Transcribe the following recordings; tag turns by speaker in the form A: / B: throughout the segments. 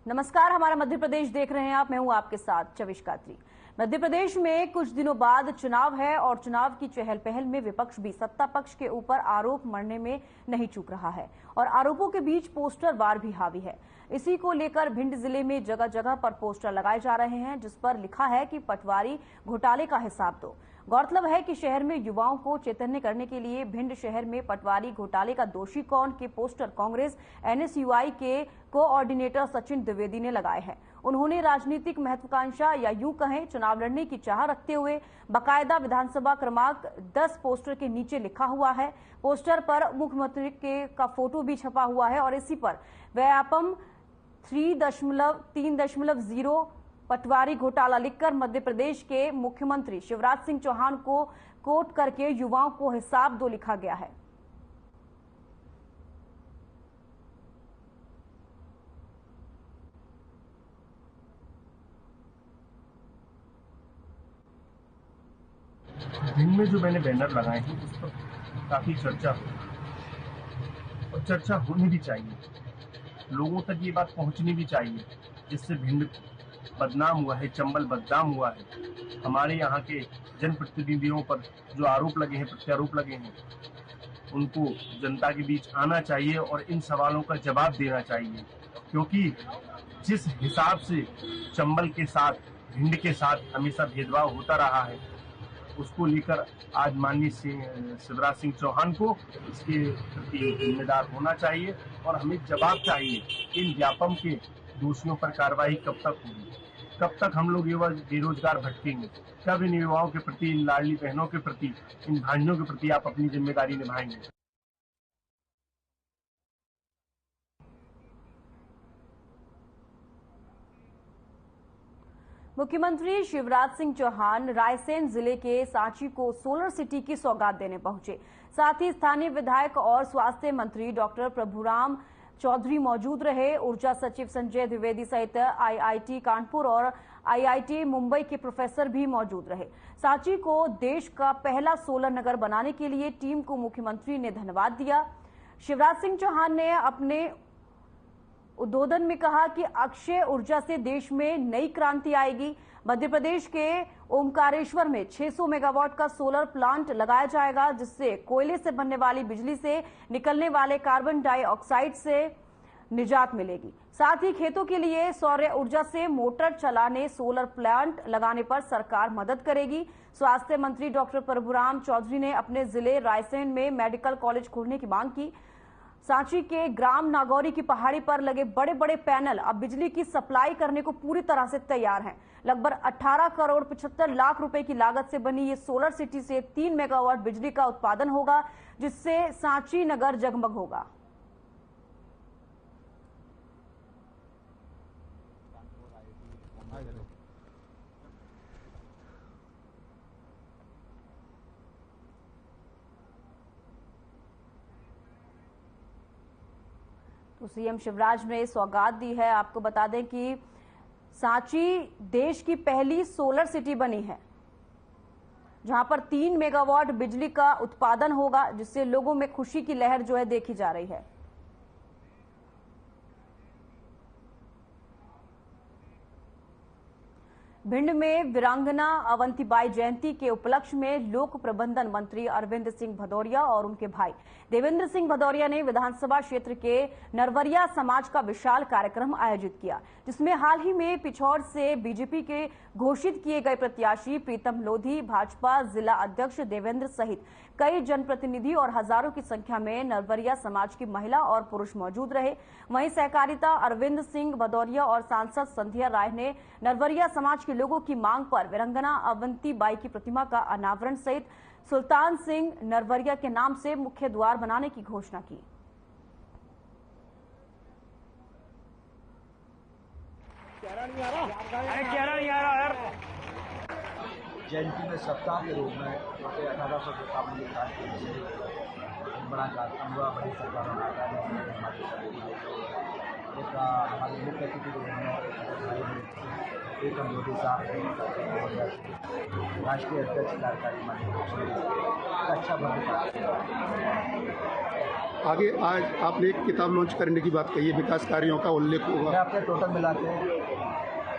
A: नमस्कार, हमारा मध्य प्रदेश देख रहे हैं आप। मैं हूं आपके साथ चविश कात्री। मध्य प्रदेश में कुछ दिनों बाद चुनाव है और चुनाव की चहल पहल में विपक्ष भी सत्ता पक्ष के ऊपर आरोप मढ़ने में नहीं चूक रहा है और आरोपों के बीच पोस्टर वार भी हावी है। इसी को लेकर भिंड जिले में जगह जगह पर पोस्टर लगाए जा रहे हैं जिस पर लिखा है कि पटवारी घोटाले का हिसाब दो। गौरतलब है कि शहर में युवाओं को चैतन्य करने के लिए भिंड शहर में पटवारी घोटाले का दोषी कौन के पोस्टर कांग्रेस एनएसयूआई के कोऑर्डिनेटर सचिन द्विवेदी ने लगाए हैं। उन्होंने राजनीतिक महत्वाकांक्षा या यूं कहें चुनाव लड़ने की चाह रखते हुए बाकायदा विधानसभा क्रमांक 10 पोस्टर के नीचे लिखा हुआ है। पोस्टर पर मुख्यमंत्री का फोटो भी छपा हुआ है और इसी पर व्यापम 3.0 पटवारी घोटाला लिखकर मध्य प्रदेश के मुख्यमंत्री शिवराज सिंह चौहान को कोट करके युवाओं को हिसाब दो लिखा गया है।
B: भिंड में जो मैंने बैनर लगाए हैं उस पर काफी चर्चा हो और चर्चा होनी भी चाहिए, लोगों तक ये बात पहुंचनी भी चाहिए, जिससे भिंड बदनाम हुआ है, चंबल बदनाम हुआ है। हमारे यहाँ के जनप्रतिनिधियों पर जो आरोप लगे हैं, प्रत्यारोप लगे हैं, उनको जनता के बीच आना चाहिए और इन सवालों का जवाब देना चाहिए, क्योंकि जिस हिसाब से चंबल के साथ, भिंड के साथ हमेशा भेदभाव होता रहा है, उसको लेकर आज माननीय शिवराज सिंह चौहान को इसके प्रति जिम्मेदार होना चाहिए और हमें जवाब चाहिए। इन व्यापम के दोषियों पर कार्रवाई कब तक होगी, कब तक हम लोग बेरोजगार भटकेंगे, कब इन युवाओं के प्रति, इन लाडली बहनों के प्रति, इन भाइयों के प्रति आप अपनी जिम्मेदारी निभाएंगे।
A: मुख्यमंत्री शिवराज सिंह चौहान रायसेन जिले के सांची को सोलर सिटी की सौगात देने पहुंचे। साथ ही स्थानीय विधायक और स्वास्थ्य मंत्री डॉक्टर प्रभुराम चौधरी मौजूद रहे। ऊर्जा सचिव संजय द्विवेदी सहित आईआईटी कानपुर और आईआईटी मुंबई के प्रोफेसर भी मौजूद रहे। सांची को देश का पहला सोलर नगर बनाने के लिए टीम को मुख्यमंत्री ने धन्यवाद दिया। शिवराज सिंह चौहान ने अपने उद्बोधन में कहा कि अक्षय ऊर्जा से देश में नई क्रांति आएगी। मध्य प्रदेश के ओमकारेश्वर में 600 मेगावाट का सोलर प्लांट लगाया जाएगा, जिससे कोयले से बनने वाली बिजली से निकलने वाले कार्बन डाइऑक्साइड से निजात मिलेगी। साथ ही खेतों के लिए सौर ऊर्जा से मोटर चलाने सोलर प्लांट लगाने पर सरकार मदद करेगी। स्वास्थ्य मंत्री डॉक्टर प्रभुराम चौधरी ने अपने जिले रायसेन में मेडिकल कॉलेज खोलने की मांग की। सांची के ग्राम नागौरी की पहाड़ी पर लगे बड़े बड़े पैनल अब बिजली की सप्लाई करने को पूरी तरह से तैयार हैं। लगभग 18 करोड़ 75 लाख रुपए की लागत से बनी ये सोलर सिटी से 3 मेगावाट बिजली का उत्पादन होगा, जिससे सांची नगर जगमग होगा। तो सीएम शिवराज ने सौगात दी है। आपको बता दें कि सांची देश की पहली सोलर सिटी बनी है जहां पर 3 मेगावाट बिजली का उत्पादन होगा, जिससे लोगों में खुशी की लहर जो है देखी जा रही है। भिंड में वीरांगना अवंतीबाई जयंती के उपलक्ष्य में लोक प्रबंधन मंत्री अरविंद सिंह भदौरिया और उनके भाई देवेंद्र सिंह भदौरिया ने विधानसभा क्षेत्र के नरवरिया समाज का विशाल कार्यक्रम आयोजित किया, जिसमें हाल ही में पिछौर से बीजेपी के घोषित किए गए प्रत्याशी प्रीतम लोधी, भाजपा जिला अध्यक्ष देवेंद्र सहित कई जनप्रतिनिधि और हजारों की संख्या में नरवरिया समाज की महिला और पुरुष मौजूद रहे। वहीं सहकारिता अरविंद सिंह भदौरिया और सांसद संध्या राय ने नरवरिया समाज के लोगों की मांग पर वीरांगना अवंतीबाई की प्रतिमा का अनावरण सहित सुल्तान सिंह नरवरिया के नाम से मुख्य द्वार बनाने की घोषणा की।
C: जयंती में सप्ताह के रूप में 1857 से बड़ा कार्यक्रम हुआ, बड़ी सभा में एक हमारे मुख्य अतिथि प्रीतम लोधी साहब राष्ट्रीय अध्यक्ष कार्यकारी मंत्री अच्छा भूमिका
D: आगे आज आपने एक किताब लॉन्च करने की बात कही है, विकास कार्यों का उल्लेख होगा।
C: आपने टोटल मिला के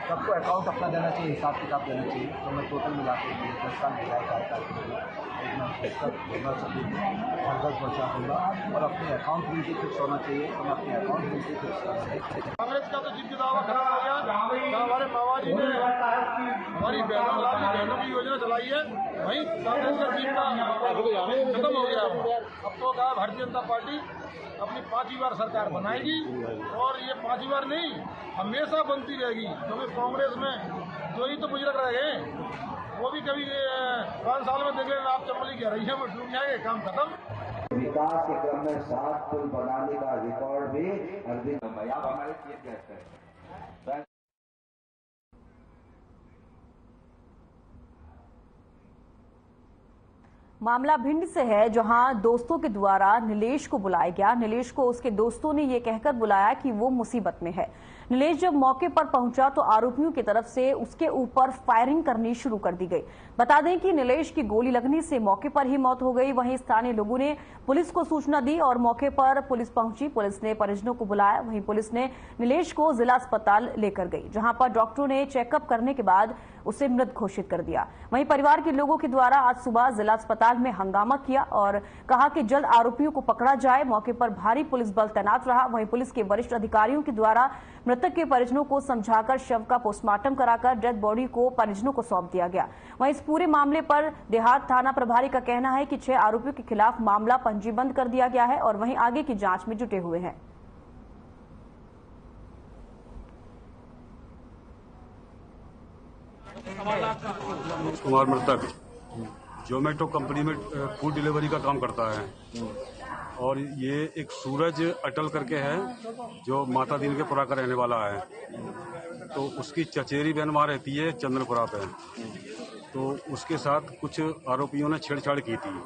C: सबको अकाउंट अपना देना चाहिए, हिसाब किताब देना चाहिए। तो मैं टोटल मिला के 10 साल विधायक कार्यकाल के लिए पहुँचा दूँगा और अपने अकाउंट बिल्कुल फिक्स होना चाहिए। तो मैं अपने अकाउंट बिल्कुल फिक्स करूँगा।
E: कांग्रेस का तो जिंदगी दावा खराब हो गया। हमारे मामा जी ने हमारी बहनों की योजना चलाई है, वही कांग्रेस का जीत का खत्म हो गया। अब तो कहा भारतीय जनता पार्टी अपनी 5वीं बार सरकार बनाएगी और ये 5वीं बार नहीं, हमेशा बनती रहेगी। क्योंकि कांग्रेस में जो ही तो बुजुर्ग रह गए, वो भी कभी 5 साल में देख लेना आप चमली कह रही है वो डूब जाएंगे, काम खत्म।
F: विकास के क्रम में 7 पुल बनाने का रिकॉर्ड भी अरविंद भैया हमारे चीफ गेस्ट हैं।
A: मामला भिंड से है, जहां दोस्तों के द्वारा नीलेश को बुलाया गया। नीलेश को उसके दोस्तों ने ये कहकर बुलाया कि वो मुसीबत में है। नीलेश जब मौके पर पहुंचा तो आरोपियों की तरफ से उसके ऊपर फायरिंग करनी शुरू कर दी गई। बता दें कि नीलेश की गोली लगने से मौके पर ही मौत हो गई। वहीं स्थानीय लोगों ने पुलिस को सूचना दी और मौके पर पुलिस पहुंची। पुलिस ने परिजनों को बुलाया। वहीं पुलिस ने नीलेश को जिला अस्पताल लेकर गई, जहां पर डॉक्टरों ने चेकअप करने के बाद उसे मृत घोषित कर दिया। वहीं परिवार के लोगों के द्वारा आज सुबह जिला अस्पताल में हंगामा किया और कहा कि जल्द आरोपियों को पकड़ा जाए। मौके पर भारी पुलिस बल तैनात रहा। वहीं पुलिस के वरिष्ठ अधिकारियों के द्वारा मृतक के परिजनों को समझाकर शव का पोस्टमार्टम कराकर डेड बॉडी को परिजनों को सौंप दिया गया। वहीं इस पूरे मामले पर देहात थाना प्रभारी का कहना है कि 6 आरोपियों के खिलाफ मामला पंजीबंद कर दिया गया है और वहीं आगे की जांच में जुटे हुए हैं।
G: कुमार मृतक जोमेटो कंपनी में फूड डिलीवरी का काम करता है और ये एक सूरज अटल करके है जो माता दीन के पुरा का रहने वाला है। तो उसकी चचेरी बहन वहाँ रहती है चंद्रपुरा पे। तो उसके साथ कुछ आरोपियों ने छेड़छाड़ की थी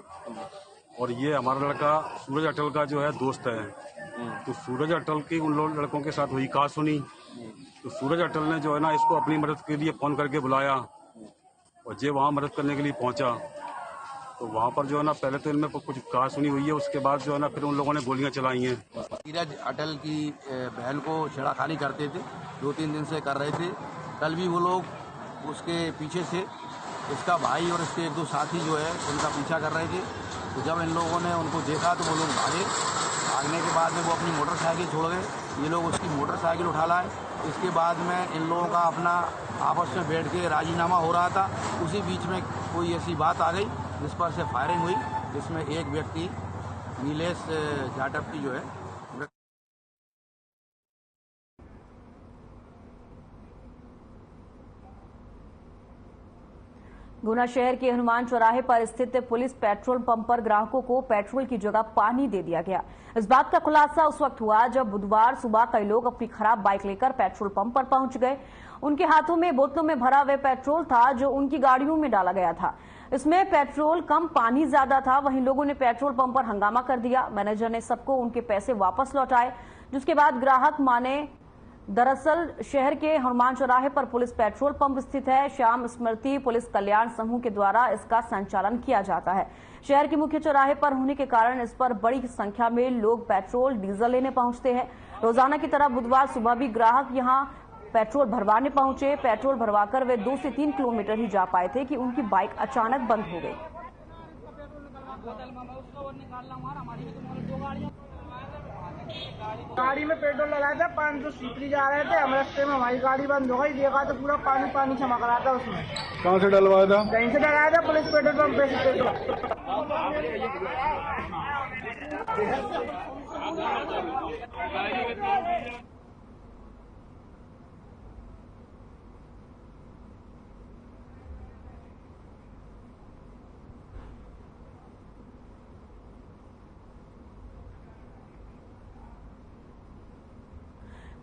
G: और ये हमारा लड़का सूरज अटल का जो है दोस्त है। तो सूरज अटल की उन लड़कों के साथ हुई कहा सुनी। तो सूरज अटल ने जो है ना इसको अपनी मदद के लिए फोन करके बुलाया और जे वहाँ मदद करने के लिए पहुंचा तो वहाँ पर जो है ना पहले तो इनमें कुछ कहा सुनी हुई है, उसके बाद जो है ना फिर उन लोगों ने गोलियां चलाई हैं।
H: नीरज अटल की बहन को छेड़ाखानी करते थे, 2-3 दिन से कर रहे थे। कल भी वो लोग उसके पीछे से इसका भाई और इसके 1-2 साथी जो है उनका पीछा कर रहे थे। तो जब इन लोगों ने उनको देखा तो वो लोग भागे। भागने के बाद में वो अपनी मोटरसाइकिल छोड़ गए, ये लोग उसकी मोटरसाइकिल उठा लाए। इसके बाद में इन लोगों का अपना आपस में बैठ के राजीनामा हो रहा था। उसी बीच में कोई ऐसी बात आ गई जिस पर से फायरिंग हुई, जिसमें एक व्यक्ति नीलेश जाटव की जो है
A: गुना शहर के हनुमान चौराहे पर स्थित पुलिस पेट्रोल पंप पर ग्राहकों को पेट्रोल की जगह पानी दे दिया गया। इस बात का खुलासा उस वक्त हुआ जब बुधवार सुबह कई लोग अपनी खराब बाइक लेकर पेट्रोल पंप पर पहुंच गए। उनके हाथों में बोतलों में भरा हुआ पेट्रोल था जो उनकी गाड़ियों में डाला गया था। इसमें पेट्रोल कम पानी ज्यादा था। वहीं लोगों ने पेट्रोल पंप पर हंगामा कर दिया। मैनेजर ने सबको उनके पैसे वापस लौटाए, जिसके बाद ग्राहक माने। दरअसल शहर के हनुमान चौराहे पर पुलिस पेट्रोल पंप स्थित है। श्याम स्मृति पुलिस कल्याण समूह के द्वारा इसका संचालन किया जाता है। शहर के मुख्य चौराहे पर होने के कारण इस पर बड़ी संख्या में लोग पेट्रोल डीजल लेने पहुंचते हैं। रोजाना की तरह बुधवार सुबह भी ग्राहक यहां पेट्रोल भरवाने पहुंचे। पेट्रोल भरवाकर वे 2 से 3 किलोमीटर ही जा पाए थे कि उनकी बाइक अचानक बंद हो गई।
I: गाड़ी में पेट्रोल लगाया था, 500 सीपरी जा रहे थे। हम रास्ते में हमारी गाड़ी बंद हो गई, देखा तो पूरा पानी पानी चमक रहा था उसमें।
D: कहाँ से डलवाया था?
I: कहीं से डलाया था, पुलिस पेट्रोल पंप पे से पेट्रोल।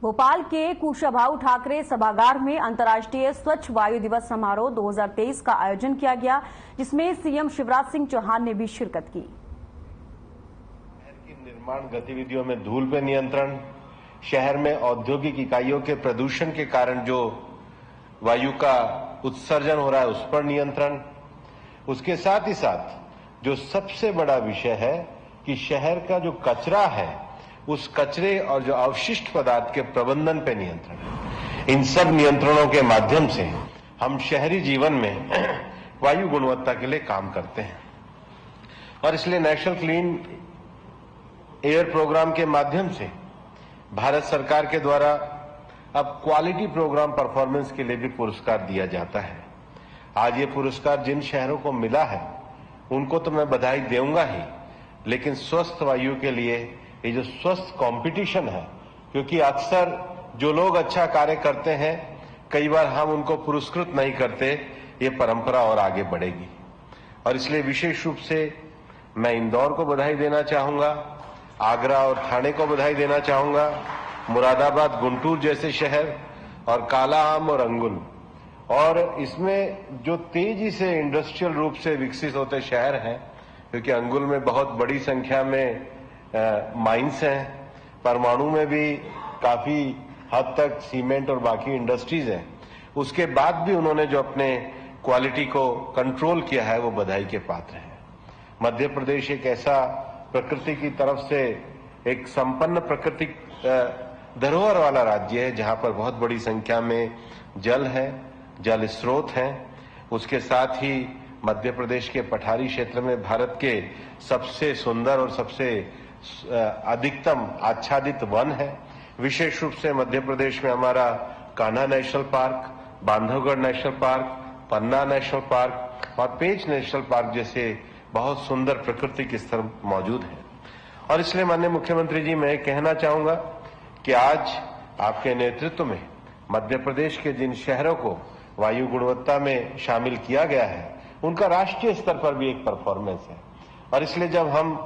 A: भोपाल के कुशाभाऊ ठाकरे सभागार में अंतर्राष्ट्रीय स्वच्छ वायु दिवस समारोह 2023 का आयोजन किया गया, जिसमें सीएम शिवराज सिंह चौहान ने भी शिरकत की।
J: शहर की निर्माण गतिविधियों में धूल पे नियंत्रण, शहर में औद्योगिक इकाइयों के प्रदूषण के कारण जो वायु का उत्सर्जन हो रहा है उस पर नियंत्रण, उसके साथ ही साथ जो सबसे बड़ा विषय है कि शहर का जो कचरा है उस कचरे और जो अवशिष्ट पदार्थ के प्रबंधन पे नियंत्रण है। इन सब नियंत्रणों के माध्यम से हम शहरी जीवन में वायु गुणवत्ता के लिए काम करते हैं और इसलिए नेशनल क्लीन एयर प्रोग्राम के माध्यम से भारत सरकार के द्वारा अब क्वालिटी प्रोग्राम परफॉर्मेंस के लिए भी पुरस्कार दिया जाता है। आज ये पुरस्कार जिन शहरों को मिला है उनको तो मैं बधाई दूंगा ही, लेकिन स्वस्थ वायु के लिए ये जो स्वस्थ कंपटीशन है, क्योंकि अक्सर जो लोग अच्छा कार्य करते हैं कई बार हम उनको पुरस्कृत नहीं करते, ये परंपरा और आगे बढ़ेगी। और इसलिए विशेष रूप से मैं इंदौर को बधाई देना चाहूंगा, आगरा और ठाणे को बधाई देना चाहूंगा, मुरादाबाद, गुंटूर जैसे शहर और कालाआम और अंगुल, और इसमें जो तेजी से इंडस्ट्रियल रूप से विकसित होते शहर हैं, क्योंकि अंगुल में बहुत बड़ी संख्या में माइंस हैं, परमाणु में भी काफी हद तक सीमेंट और बाकी इंडस्ट्रीज हैं, उसके बाद भी उन्होंने जो अपने क्वालिटी को कंट्रोल किया है वो बधाई के पात्र है। मध्य प्रदेश एक ऐसा प्रकृति की तरफ से एक संपन्न प्राकृतिक धरोहर वाला राज्य है जहां पर बहुत बड़ी संख्या में जल है, जल स्रोत हैं। उसके साथ ही मध्य प्रदेश के पठारी क्षेत्र में भारत के सबसे सुंदर और सबसे अधिकतम आच्छादित वन है। विशेष रूप से मध्य प्रदेश में हमारा Kanha national park, Bandhavgarh national park, Panna national park और पेंच नेशनल पार्क जैसे बहुत सुंदर प्राकृतिक स्थल मौजूद हैं। और इसलिए माननीय मुख्यमंत्री जी, मैं कहना चाहूंगा कि आज आपके नेतृत्व में मध्य प्रदेश के जिन शहरों को वायु गुणवत्ता में शामिल किया गया है उनका राष्ट्रीय स्तर पर भी एक परफॉर्मेंस है। और इसलिए जब हम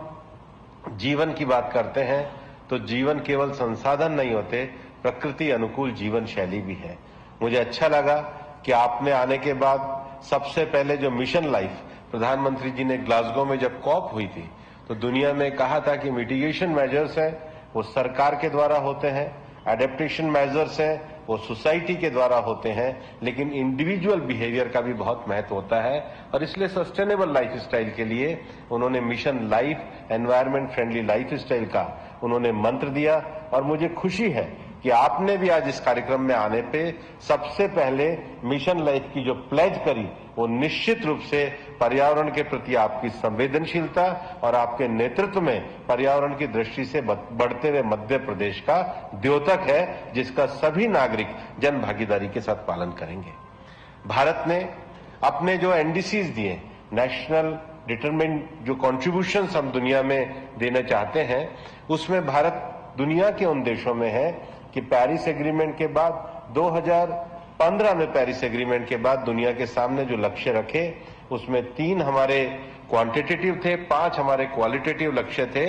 J: जीवन की बात करते हैं तो जीवन केवल संसाधन नहीं होते, प्रकृति अनुकूल जीवन शैली भी है। मुझे अच्छा लगा कि आपने आने के बाद सबसे पहले जो मिशन लाइफ प्रधानमंत्री जी ने ग्लासगो में जब कॉप हुई थी तो दुनिया में कहा था कि मिटिगेशन मेजर्स हैं वो सरकार के द्वारा होते हैं, एडेप्टेशन मेजर्स हैं वो सोसाइटी के द्वारा होते हैं, लेकिन इंडिविजुअल बिहेवियर का भी बहुत महत्व होता है। और इसलिए सस्टेनेबल लाइफस्टाइल के लिए उन्होंने mission life environment friendly lifestyle का उन्होंने मंत्र दिया। और मुझे खुशी है कि आपने भी आज इस कार्यक्रम में आने पे सबसे पहले मिशन लाइफ की जो प्लेज करी वो निश्चित रूप से पर्यावरण के प्रति आपकी संवेदनशीलता और आपके नेतृत्व में पर्यावरण की दृष्टि से बढ़ते हुए मध्य प्रदेश का द्योतक है, जिसका सभी नागरिक जन भागीदारी के साथ पालन करेंगे। भारत ने अपने जो एनडीसीज दिए, नेशनल डिटरमिन्ड जो कॉन्ट्रीब्यूशंस हम दुनिया में देना चाहते हैं, उसमें भारत दुनिया के उन देशों में है कि पेरिस एग्रीमेंट के बाद 2015 में पेरिस एग्रीमेंट के बाद दुनिया के सामने जो लक्ष्य रखे उसमें 3 हमारे क्वांटिटेटिव थे, 5 हमारे क्वालिटेटिव लक्ष्य थे।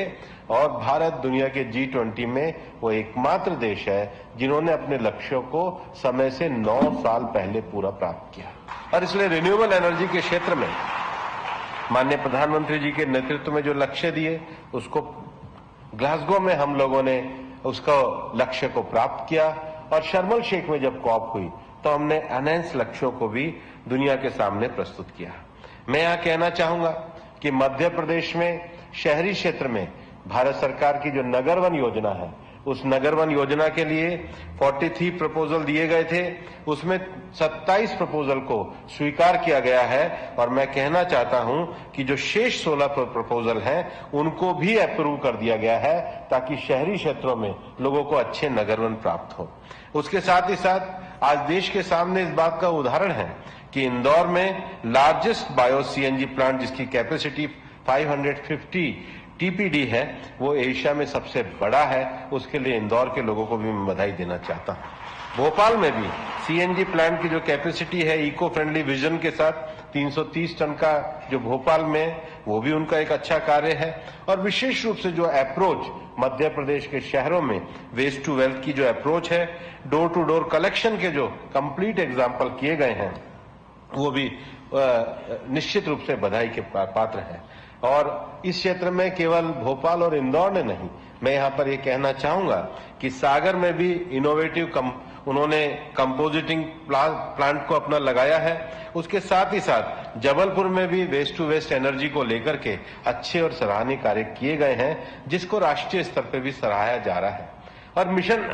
J: और भारत दुनिया के G20 में वो एकमात्र देश है जिन्होंने अपने लक्ष्यों को समय से 9 साल पहले पूरा प्राप्त किया। और इसलिए रिन्यूएबल एनर्जी के क्षेत्र में माननीय प्रधानमंत्री जी के नेतृत्व में जो लक्ष्य दिए उसको ग्लासगो में हम लोगों ने उसको लक्ष्य को प्राप्त किया। और शर्म एल शेख में जब कॉप हुई तो हमने एनहेंस लक्ष्यों को भी दुनिया के सामने प्रस्तुत किया। मैं यहां कहना चाहूंगा कि मध्य प्रदेश में शहरी क्षेत्र में भारत सरकार की जो नगर वन योजना है, उस नगर वन योजना के लिए 43 प्रपोजल दिए गए थे, उसमें 27 प्रपोजल को स्वीकार किया गया है। और मैं कहना चाहता हूं कि जो शेष 16 प्रपोजल हैं उनको भी अप्रूव कर दिया गया है ताकि शहरी क्षेत्रों में लोगों को अच्छे नगर वन प्राप्त हो। उसके साथ ही साथ आज देश के सामने इस बात का उदाहरण है कि इंदौर में लार्जेस्ट बायो सीएनजी प्लांट जिसकी कैपेसिटी 550 टीपीडी है वो एशिया में सबसे बड़ा है। उसके लिए इंदौर के लोगों को भी मैं बधाई देना चाहता हूं। भोपाल में भी सीएनजी प्लांट की जो कैपेसिटी है इको फ्रेंडली विजन के साथ 330 टन का जो भोपाल में, वो भी उनका एक अच्छा कार्य है। और विशेष रूप से जो अप्रोच मध्य प्रदेश के शहरों में वेस्ट टू वेल्थ की जो अप्रोच है, डोर टू डोर कलेक्शन के जो कंप्लीट एग्जाम्पल किए गए हैं वो भी निश्चित रूप से बधाई के पात्र है। और इस क्षेत्र में केवल भोपाल और इंदौर ने नहीं, मैं यहां पर यह कहना चाहूंगा कि सागर में भी इनोवेटिव उन्होंने कंपोजिटिंग प्लांट को अपना लगाया है। उसके साथ ही साथ जबलपुर में भी वेस्ट टू वेस्ट एनर्जी को लेकर के अच्छे और सराहनीय कार्य किए गए हैं, जिसको राष्ट्रीय स्तर पर भी सराहाया जा रहा है। और मिशन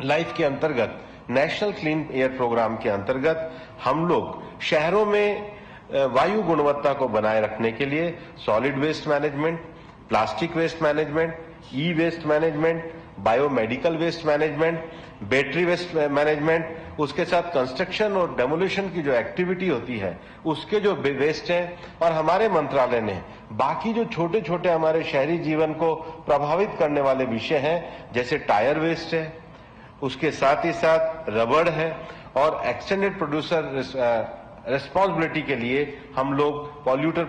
J: लाइफ के अंतर्गत, नेशनल क्लीन एयर प्रोग्राम के अंतर्गत हम लोग शहरों में वायु गुणवत्ता को बनाए रखने के लिए solid waste management, plastic waste management, e waste management, biomedical waste management, battery waste management, उसके साथ कंस्ट्रक्शन और डेमोलिशन की जो एक्टिविटी होती है उसके जो वेस्ट है, और हमारे मंत्रालय ने बाकी जो छोटे छोटे हमारे शहरी जीवन को प्रभावित करने वाले विषय हैं, जैसे टायर वेस्ट है, उसके साथ ही साथ रबड़ है, और एक्सटेंडेड प्रोड्यूसर रिस्पॉन्सिबिलिटी के लिए हम लोग पॉल्यूटर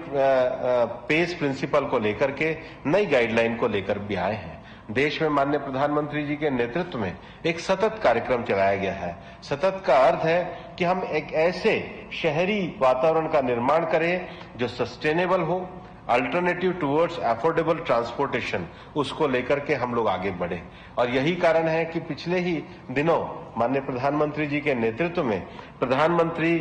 J: पेस प्रिंसिपल को लेकर के नई गाइडलाइन को लेकर भी आए हैं। देश में माननीय प्रधानमंत्री जी के नेतृत्व में एक सतत कार्यक्रम चलाया गया है। सतत का अर्थ है कि हम एक ऐसे शहरी वातावरण का निर्माण करें जो सस्टेनेबल हो, अल्टरनेटिव टुवर्ड्स अफोर्डेबल ट्रांसपोर्टेशन, उसको लेकर के हम लोग आगे बढ़े। और यही कारण है कि पिछले ही दिनों माननीय प्रधानमंत्री जी के नेतृत्व में प्रधानमंत्री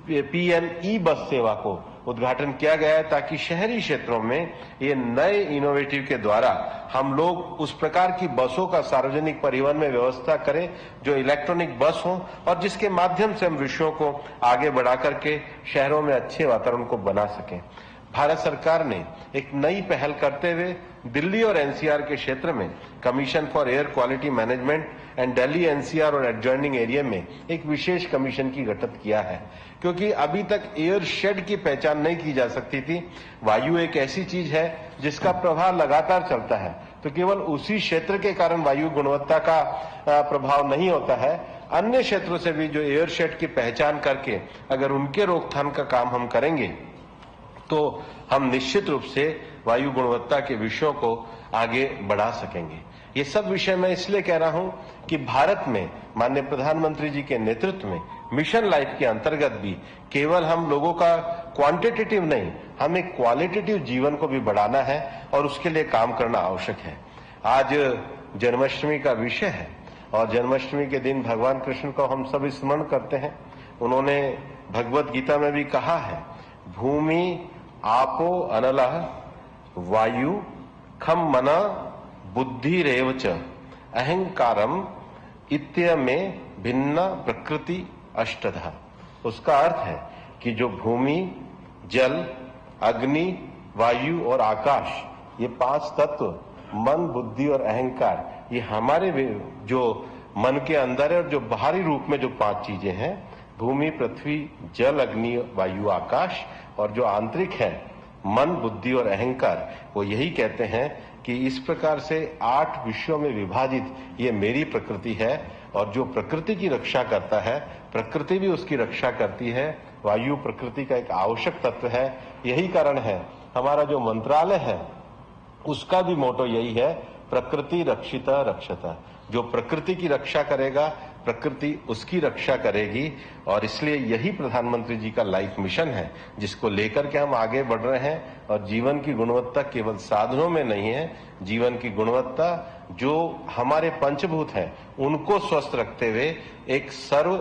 J: PM ई बस सेवा को उद्घाटन किया गया है, ताकि शहरी क्षेत्रों में ये नए इनोवेटिव के द्वारा हम लोग उस प्रकार की बसों का सार्वजनिक परिवहन में व्यवस्था करें जो इलेक्ट्रॉनिक बस हो, और जिसके माध्यम से हम विषयों को आगे बढ़ा करके शहरों में अच्छे वातावरण को बना सकें। भारत सरकार ने एक नई पहल करते हुए दिल्ली और NCR के क्षेत्र में commission for air quality management and Delhi NCR और एडजॉइनिंग एरिया में एक विशेष कमीशन की गठन किया है, क्योंकि अभी तक एयर शेड की पहचान नहीं की जा सकती थी। वायु एक ऐसी चीज है जिसका प्रभाव लगातार चलता है, तो केवल उसी क्षेत्र के कारण वायु गुणवत्ता का प्रभाव नहीं होता है। अन्य क्षेत्रों से भी जो एयर शेड की पहचान करके अगर उनके रोकथाम का काम हम करेंगे तो हम निश्चित रूप से वायु गुणवत्ता के विषयों को आगे बढ़ा सकेंगे। ये सब विषय मैं इसलिए कह रहा हूं कि भारत में माननीय प्रधानमंत्री जी के नेतृत्व में मिशन लाइफ के अंतर्गत भी केवल हम लोगों का क्वांटिटेटिव नहीं, हमें क्वालिटेटिव जीवन को भी बढ़ाना है, और उसके लिए काम करना आवश्यक है। आज जन्माष्टमी का विषय है, और जन्माष्टमी के दिन भगवान कृष्ण को हम सब स्मरण करते हैं। उन्होंने भगवत गीता में भी कहा है, भूमि आपो अनलः वायु खम मना बुद्धि रेवच अहंकारम इत्यमे भिन्ना प्रकृति अष्टधा। उसका अर्थ है कि जो भूमि, जल, अग्नि, वायु और आकाश, ये 5 तत्व, मन, बुद्धि और अहंकार, ये हमारे जो मन के अंदर है, और जो बाहरी रूप में जो 5 चीजें हैं, भूमि, पृथ्वी, जल, अग्नि, वायु, आकाश, और जो आंतरिक है मन, बुद्धि और अहंकार, वो यही कहते हैं कि इस प्रकार से 8 विषयों में विभाजित ये मेरी प्रकृति है, और जो प्रकृति की रक्षा करता है प्रकृति भी उसकी रक्षा करती है। वायु प्रकृति का एक आवश्यक तत्व है। यही कारण है हमारा जो मंत्रालय है उसका भी मोटो यही है, प्रकृति रक्षिता रक्षता। जो प्रकृति की रक्षा करेगा प्रकृति उसकी रक्षा करेगी, और इसलिए यही प्रधानमंत्री जी का लाइफ मिशन है, जिसको लेकर के हम आगे बढ़ रहे हैं। और जीवन की गुणवत्ता केवल साधनों में नहीं है, जीवन की गुणवत्ता जो हमारे पंचभूत हैं उनको स्वस्थ रखते हुए एक सर्व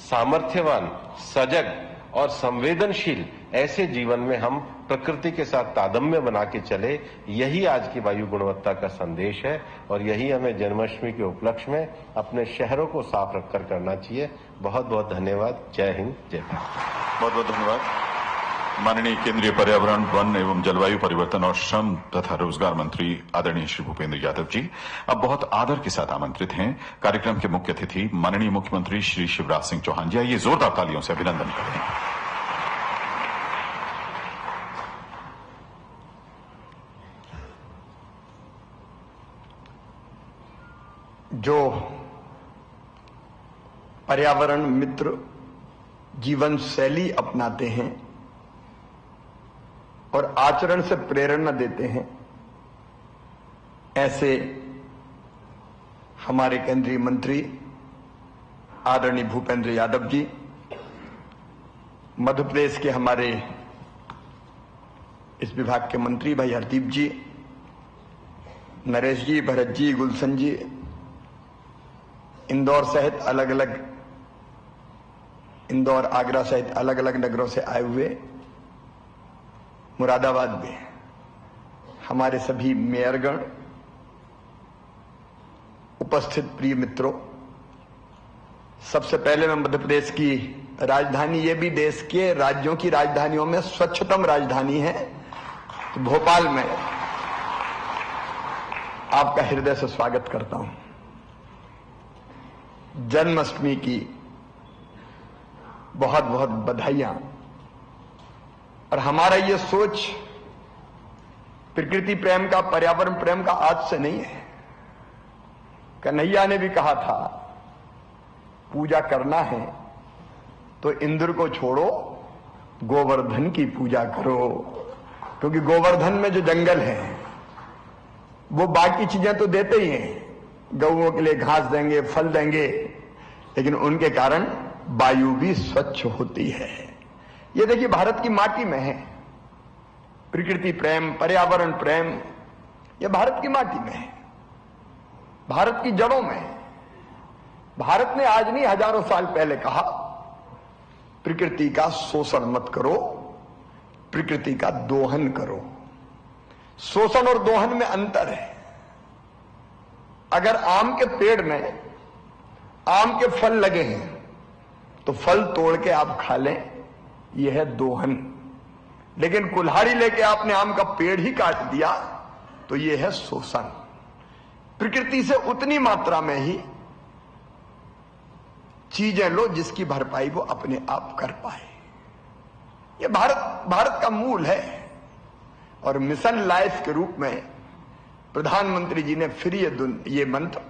J: सामर्थ्यवान, सजग और संवेदनशील ऐसे जीवन में हम प्रकृति के साथ तादम्य बना के चले, यही आज की वायु गुणवत्ता का संदेश है। और यही हमें जन्माष्टमी के उपलक्ष्य में अपने शहरों को साफ रखकर करना चाहिए। बहुत बहुत धन्यवाद। जय हिंद, जय भारत।
K: बहुत बहुत धन्यवाद। माननीय केंद्रीय पर्यावरण, वन एवं जलवायु परिवर्तन और श्रम तथा रोजगार मंत्री आदरणीय श्री भूपेंद्र यादव जी अब बहुत आदर के साथ आमंत्रित हैं कार्यक्रम के मुख्य अतिथि माननीय मुख्यमंत्री श्री शिवराज सिंह चौहान जी। आइए जोरदार तालियों से अभिनंदन करें।
L: जो पर्यावरण मित्र जीवन शैली अपनाते हैं और आचरण से प्रेरणा देते हैं, ऐसे हमारे केंद्रीय मंत्री आदरणीय भूपेंद्र यादव जी, मध्य प्रदेश के हमारे इस विभाग के मंत्री भाई हरदीप जी, नरेश जी, भरत जी, गुलशन जी, इंदौर सहित इंदौर आगरा सहित अलग अलग नगरों से आए हुए मुरादाबाद में हमारे सभी मेयरगण, उपस्थित प्रिय मित्रों, सबसे पहले मैं मध्य प्रदेश की राजधानी, ये भी देश के राज्यों की राजधानियों में स्वच्छतम राजधानी है, तो भोपाल में आपका हृदय से स्वागत करता हूं। जन्माष्टमी की बहुत बहुत बधाइयां। और हमारा ये सोच प्रकृति प्रेम का, पर्यावरण प्रेम का आज से नहीं है। कन्हैया ने भी कहा था, पूजा करना है तो इंद्र को छोड़ो, गोवर्धन की पूजा करो, क्योंकि गोवर्धन में जो जंगल है वो बाकी चीजें तो देते ही हैं, गौओं के लिए घास देंगे, फल देंगे, लेकिन उनके कारण वायु भी स्वच्छ होती है। ये देखिए भारत की माटी में है प्रकृति प्रेम, पर्यावरण प्रेम, ये भारत की माटी में है, भारत की जड़ों में है। भारत ने आज नहीं, हजारों साल पहले कहा, प्रकृति का शोषण मत करो, प्रकृति का दोहन करो। शोषण और दोहन में अंतर है। अगर आम के पेड़ में आम के फल लगे हैं तो फल तोड़ के आप खा लें, यह है दोहन। लेकिन कुल्हाड़ी लेके आपने आम का पेड़ ही काट दिया तो यह है शोषण। प्रकृति से उतनी मात्रा में ही चीजें लो जिसकी भरपाई वो अपने आप कर पाए। यह भारत का मूल है। और मिशन लाइफ के रूप में प्रधानमंत्री जी ने फिर ये मंत्र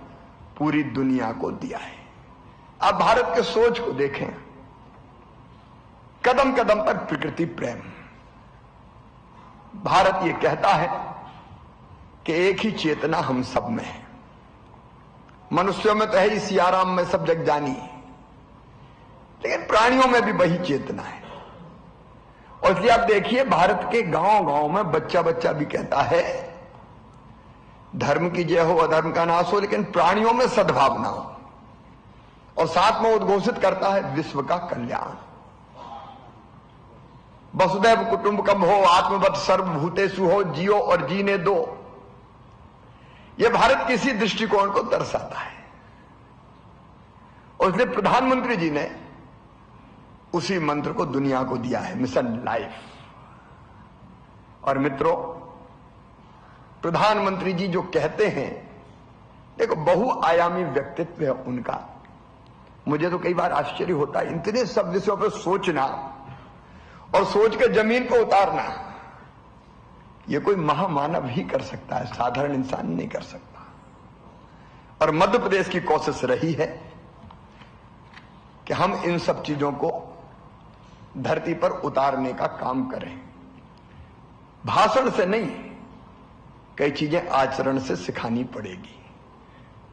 L: पूरी दुनिया को दिया है। आप भारत के सोच को देखें, कदम कदम पर प्रकृति प्रेम। भारत ये कहता है कि एक ही चेतना हम सब में है। मनुष्यों में तो है ही सियाराम में सब जग जानी, लेकिन प्राणियों में भी वही चेतना है। और इसलिए आप देखिए भारत के गांव गांव में बच्चा बच्चा भी कहता है, धर्म की जय हो, अधर्म का नाश हो, लेकिन प्राणियों में सद्भावना हो। और साथ में उद्घोषित करता है विश्व का कल्याण। वसुदैव कुटुंबकम हो, आत्मवत् सर्वभूतेषु हो, जियो और जीने दो। यह भारत किसी दृष्टिकोण को दर्शाता है। और इसलिए प्रधानमंत्री जी ने उसी मंत्र को दुनिया को दिया है, मिशन लाइफ। और मित्रों, प्रधानमंत्री जी जो कहते हैं, देखो बहुआयामी व्यक्तित्व है उनका। मुझे तो कई बार आश्चर्य होता है, इतने सब विषयों पर सोचना और सोच के जमीन पर उतारना, यह कोई महामानव ही कर सकता है, साधारण इंसान नहीं कर सकता। और मध्य प्रदेश की कोशिश रही है कि हम इन सब चीजों को धरती पर उतारने का काम करें। भाषण से नहीं, कई चीजें आचरण से सिखानी पड़ेगी।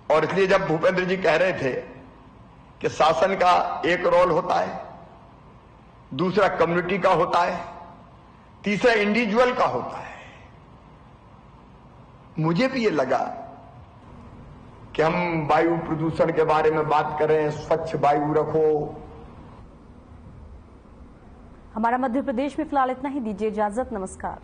L: और इसलिए जब भूपेंद्र जी कह रहे थे कि शासन का एक रोल होता है, दूसरा कम्युनिटी का होता है, तीसरा इंडिविजुअल का होता है, मुझे भी ये लगा कि हम वायु प्रदूषण के बारे में बात करें, स्वच्छ वायु रखो।
A: हमारा मध्य प्रदेश में फिलहाल इतना ही। दीजिए इजाजत, नमस्कार।